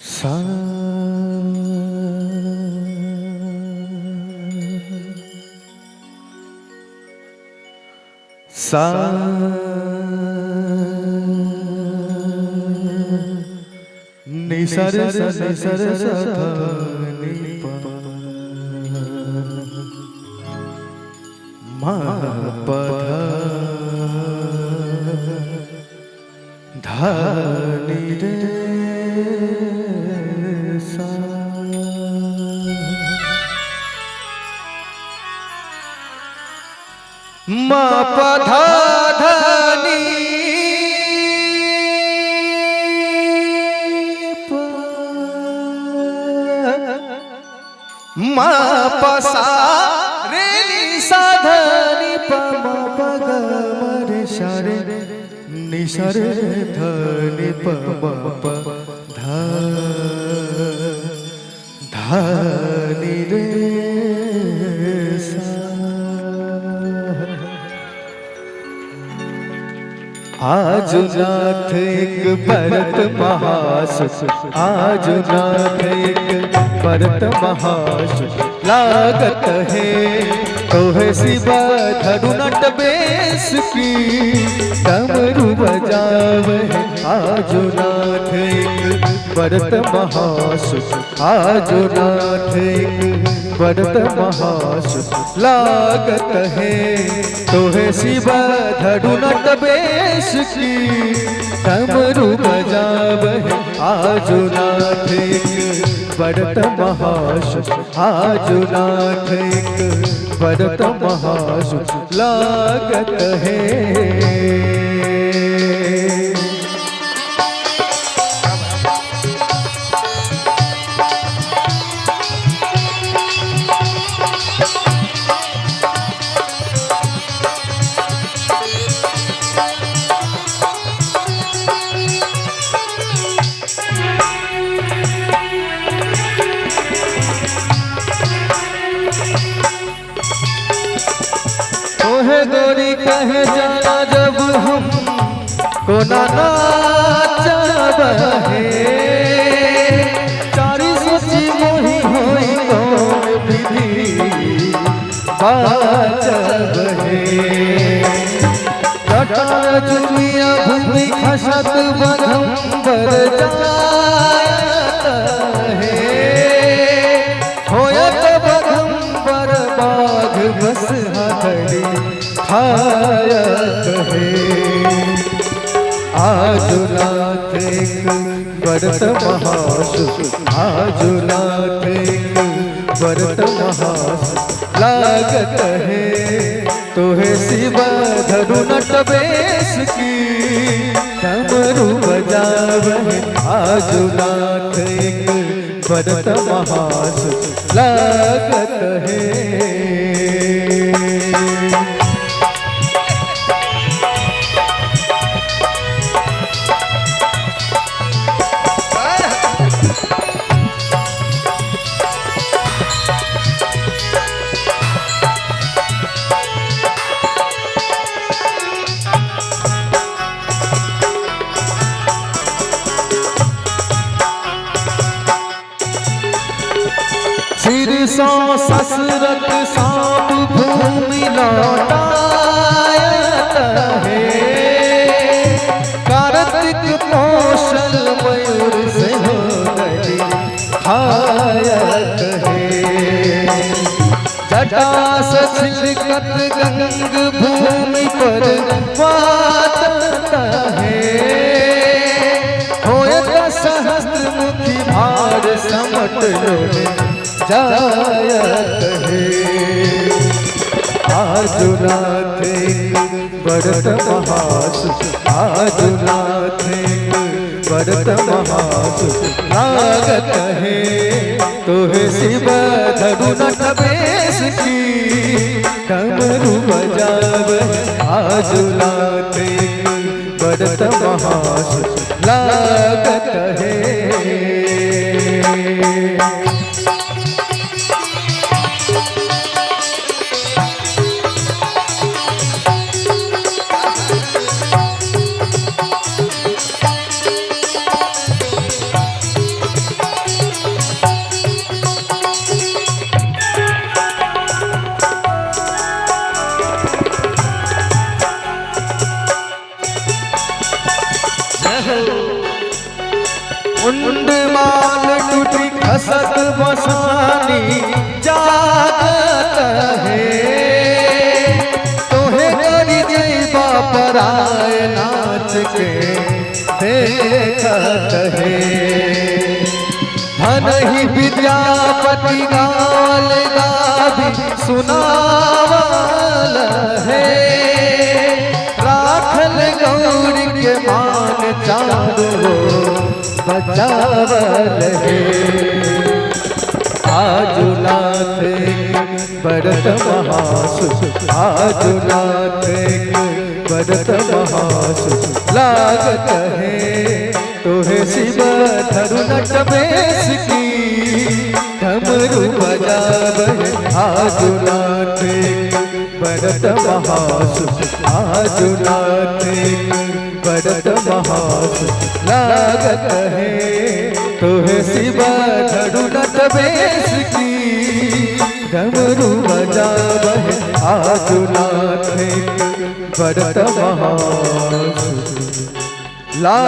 सा सा नि सा रे सा नि सा रे सा धा नि पा मा पा धा नि रे सा। मा पा धा धा नि पा मा पा सा रे नि सा धा नि पा मा पा गा मा रे सा रे नि सा रे धा नि पा मा पा धा धा नि रे सा। आज नाथ एक भरत महासुख, आज नाथ एक भरत महासुख लागत है तो है शिवा धरु नट बेस की डमरू बजावे। आज नाथ एक भरत महासुख, आज नाथ एक भरत महासुख लागत है तो है शिवा धरु नट बेस की डमरू बजावे। आज नाथ एक भरत महासुख, आज नाथ एक भरत महासुख लागत है। ओहे गोरी कहे जाना जब हम को नाचब है, चारी सोची मोही होई कौन विधि बाचब है। जटार चुनिया भूमि खसत बघम्बर जायत है, होयत बघम्बर बाघ बस हथड़ी खायत है। आज नाथ एक भरत महासुख, आज नाथ एक भरत महासुख लागत है तो है शिवा धरु नट बेस की डमरू बजावे। आज नाथ एक भरत महासुख लागत है। सिर सौ ससरत सांप भूमि लौटायत है, कार्तिक कौशल मयूर से हो गई खायत है। जटा छिड़कत गंग भूमि पर वातत है, होयत सहस्त्र मुखी भार समट लोले जायत है। आज नाथ एक भरत महासुख, आज नाथ एक भरत महासुख लागत है तो है शिवा धरु नट बेस की डमरू बजावे। आज नाथ एक भरत महासुख लागत है। मुंड माल टूटी खसक बसानी जागत है तोहे करी जैबा पराए नाच के देखत है धन ही विद्यापति गाल गाभी सुनावल है राखल गौरी के मान चारो बचावल है आजु नाथ बरत महासुख आजु नाथ बरत महासुख लागत है तोहे शिव धरु नट बेस की डमरू बजावे आजु नाथ बरत महासुख आजु नाथ बरत महासुख लागत है तोहे शिव धरु नट बेस की डमरू बजावे आजु नाथ बरत महासुख ला